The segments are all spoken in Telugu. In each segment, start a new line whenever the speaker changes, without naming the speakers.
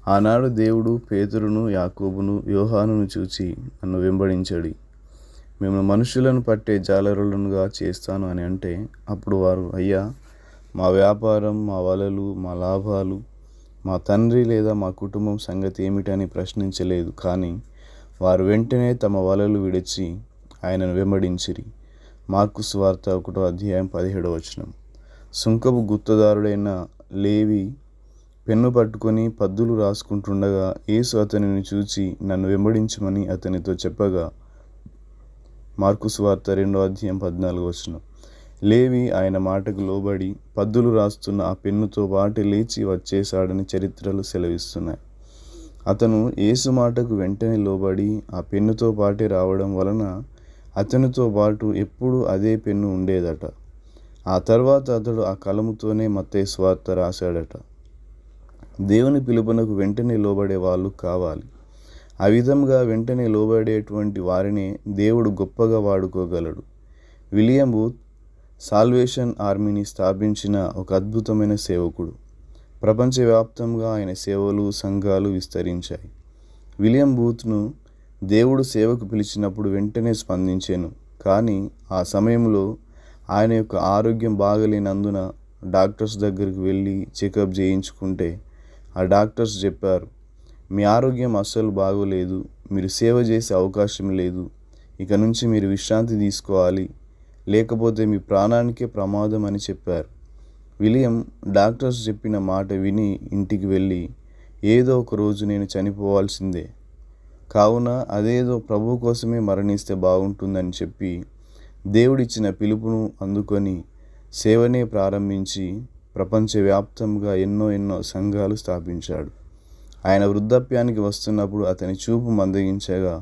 ఆనాడు దేవుడు పేతురును, యాకోబును, యోహానును చూచి, నన్ను వెంబడించడి, మిమ్మల్ని మనుషులను పట్టే జాలరులనుగా చేస్తాను అని అంటే, అప్పుడు వారు, అయ్యా, మా వ్యాపారం, మా వలలు, మా లాభాలు, మా తండ్రి లేదా మా కుటుంబం సంగతి ఏమిటని ప్రశ్నించలేదు. కానీ వారు వెంటనే తమ వలలు విడిచి ఆయనను వెంబడించిరి. మార్కు సువార్త 1:17. సుంకపు గుత్తదారుడైన లేవి పెన్ను పట్టుకొని పద్దులు రాసుకుంటుండగా యేసు అతనిని చూచి, నన్ను వెంబడించమని అతనితో చెప్పగా, మార్కు సువార్త 2:14. లేవి ఆయన మాటకు లోబడి పద్దులు రాస్తున్న ఆ పెన్నుతో పాటు లేచి వచ్చేశాడని చరిత్రలు సెలవిస్తున్నాయి. అతను యేసు మాటకు వెంటనే లోబడి ఆ పెన్నుతో పాటే రావడం వలన అతనితో పాటు ఎప్పుడూ అదే పెన్ను ఉండేదట. ఆ తర్వాత అతడు ఆ కలముతోనే మత్తయి సువార్త రాశాడట. దేవుని పిలుపునకు వెంటనే లోబడే వాళ్ళు కావాలి. ఆ విధంగా వెంటనే లోబడేటువంటి వారిని దేవుడు గొప్పగా వాడుకోగలడు. విలియం బూత్ సాల్వేషన్ ఆర్మీని స్థాపించిన ఒక అద్భుతమైన సేవకుడు. ప్రపంచవ్యాప్తంగా ఆయన సేవలు, సంఘాలు విస్తరించాయి. విలియం బూత్ను దేవుడు సేవకు పిలిచినప్పుడు వెంటనే స్పందించాను. కానీ ఆ సమయంలో ఆయన యొక్క ఆరోగ్యం బాగలేనందున డాక్టర్స్ దగ్గరికి వెళ్ళి చెకప్ చేయించుకుంటే ఆ డాక్టర్స్ చెప్పారు, మీ ఆరోగ్యం అస్సలు బాగోలేదు, మీరు సేవ చేసే అవకాశం లేదు, ఇక నుంచి మీరు విశ్రాంతి తీసుకోవాలి, లేకపోతే మీ ప్రాణానికే ప్రమాదం అని చెప్పారు. విలియం డాక్టర్స్ చెప్పిన మాట విని ఇంటికి వెళ్ళి, ఏదో ఒక రోజు నేను చనిపోవాల్సిందే, కావున అదేదో ప్రభు కోసమే మరణిస్తే బాగుంటుందని చెప్పి దేవుడిచ్చిన పిలుపును అందుకొని సేవనే ప్రారంభించి ప్రపంచవ్యాప్తంగా ఎన్నో సంఘాలు స్థాపించాడు. ఆయన వృద్ధాప్యానికి వస్తున్నప్పుడు అతని చూపు మందగించగా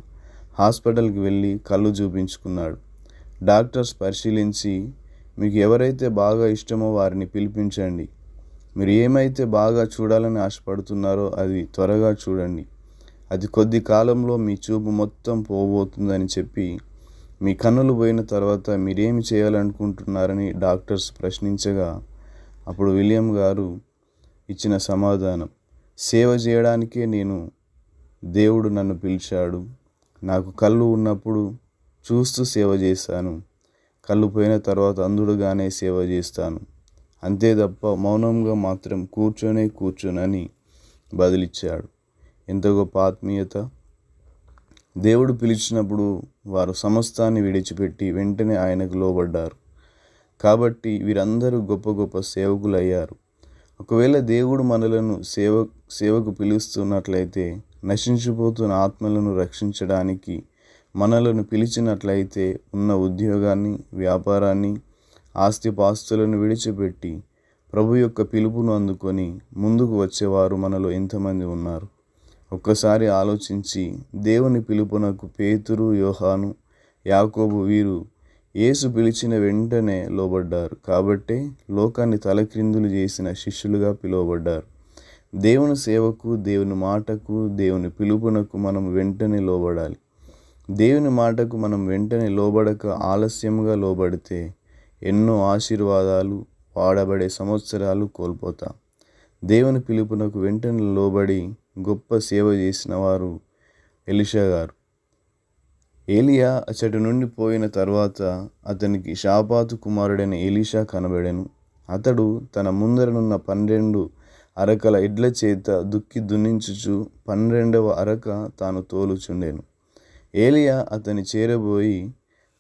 హాస్పిటల్కి వెళ్ళి కళ్ళు చూపించుకున్నాడు. డాక్టర్స్ పరిశీలించి, మీకు ఎవరైతే బాగా ఇష్టమో వారిని పిలిపించండి, మీరు ఏమైతే బాగా చూడాలని ఆశపడుతున్నారో అది త్వరగా చూడండి, అది కొద్ది కాలంలో మీ చూపు మొత్తం పోబోతుందని చెప్పి, మీ కన్నులు పోయిన తర్వాత మీరేమి చేయాలనుకుంటున్నారని డాక్టర్స్ ప్రశ్నించగా అప్పుడు విలియం గారు ఇచ్చిన సమాధానం, సేవ చేయడానికే దేవుడు నన్ను పిలిచాడు, నాకు కళ్ళు ఉన్నప్పుడు చూస్తూ సేవ చేస్తాను, కళ్ళు పోయిన తర్వాత అంధుడుగానే సేవ చేస్తాను, అంతే తప్ప మౌనంగా మాత్రం కూర్చోనని బదులిచ్చాడు. ఎంత గొప్ప ఆత్మీయత! దేవుడు పిలిచినప్పుడు వారు సమస్తాన్ని విడిచిపెట్టి వెంటనే ఆయనకు లోబడ్డారు. కాబట్టి వీరందరూ గొప్ప సేవకులు అయ్యారు. ఒకవేళ దేవుడు మనలను సేవకు పిలుస్తున్నట్లయితే, నశించిపోతున్న ఆత్మలను రక్షించడానికి మనలను పిలిచినట్లయితే, ఉన్న ఉద్యోగాన్ని, వ్యాపారాన్ని, ఆస్తిపాస్తులను విడిచిపెట్టి ప్రభు యొక్క పిలుపును అందుకొని ముందుకు వచ్చేవారు మనలో ఎంతమంది ఉన్నారు? ఒక్కసారి ఆలోచించి, దేవుని పిలుపునకు పేతురు, యోహాను, యాకోబు వీరు యేసు పిలిచిన వెంటనే లోబడ్డారు. కాబట్టే లోకాన్ని తలక్రిందులు చేసిన శిష్యులుగా పిలువబడ్డారు. దేవుని సేవకు, దేవుని మాటకు, దేవుని పిలుపునకు మనం వెంటనే లోబడాలి. దేవుని మాటకు మనం వెంటనే లోబడక ఆలస్యంగా లోబడితే ఎన్నో ఆశీర్వాదాలు, వాడబడే సంవత్సరాలు కోల్పోతాం. దేవుని పిలుపునకు వెంటనే లోబడి గొప్ప సేవ చేసిన వారు ఎలీషా గారు. ఏలియా అచ్చటి నుండి పోయిన తర్వాత అతనికి షాపాతు కుమారుడైన ఎలీషా కనబడెను. అతడు తన ముందరనున్న 12 అరకల ఎడ్ల చేత దున్నించుచు 12వ అరక తాను తోలుచుండెను. ఏలియా అతని చేరబోయి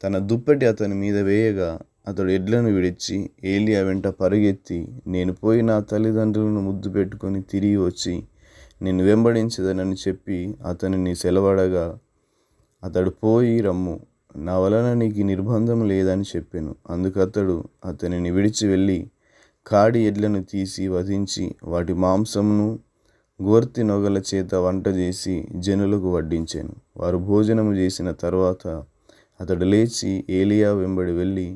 తన దుప్పటి అతని మీద వేయగా అతడు ఎడ్లను విడిచి ఏలియా వెంట పరుగెత్తి, నేను పోయి నా తల్లిదండ్రులను ముద్దు పెట్టుకొని తిరిగి వచ్చి నిన్ను వెంబడించదనని చెప్పి అతనిని సెలవడగా, అతడు పోయి రమ్ము, నా వలన నీకు నిర్బంధం లేదని చెప్పెను. అందుకతడు అతనిని విడిచి వెళ్ళి కాడి ఎడ్లను తీసి వధించి వాటి మాంసమును గోర్తి నొగల చేత వంట చేసి జనులకు వడ్డించాను. వారు భోజనము చేసిన తర్వాత అతడు లేచి ఏలియా వెంబడి వెళ్ళి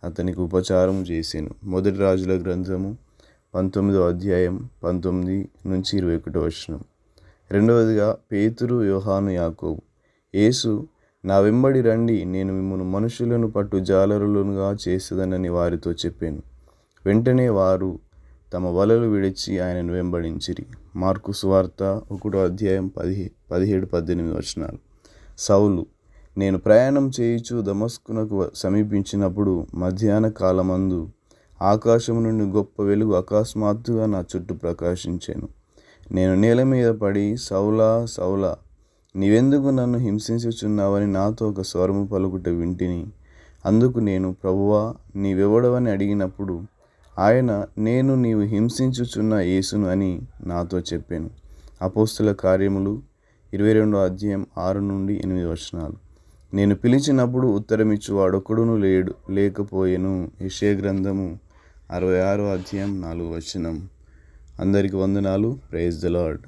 అతనికి ఉపచారం చేశాను. మొదటి రాజుల గ్రంథము 19:19-21. రెండవదిగా పేతురు, యోహాను, యాకోబు. యేసు, నా వెంబడి రండి, నేను మిమ్మును మనుషులను పట్టు జాలరులుగా చేసేదనని వారితో చెప్పాను. వెంటనే వారు తమ వలలు విడిచి ఆయనను వెంబడించిరి. మార్కు సువార్త 1:17-18 సౌలు: నేను ప్రయాణం చేయుచు దమస్కునకు సమీపించినప్పుడు మధ్యాహ్న కాలమందు ఆకాశము నుండి గొప్ప వెలుగు అకస్మాత్తుగా నా చుట్టూ ప్రకాశించెను. నేను నేల మీద పడి, సౌలా సౌలా, నీవెందుకు నన్ను హింసించుచున్నావని నాతో ఒక స్వరము పలుకుట వింటిని. అందుకు నేను, ప్రభువా, నీవెవడవని అడిగినప్పుడు ఆయన, నేను నీవు హింసించుచున్న యేసును అని నాతో చెప్పాను. అపోస్తుల కార్యములు 22:6-8. నేను పిలిచినప్పుడు ఉత్తరమిచ్చు వాడొక్కడును లేకపోయెను. యెషయా గ్రంథము 66:4. అందరికి వందనాలు. Praise the lord.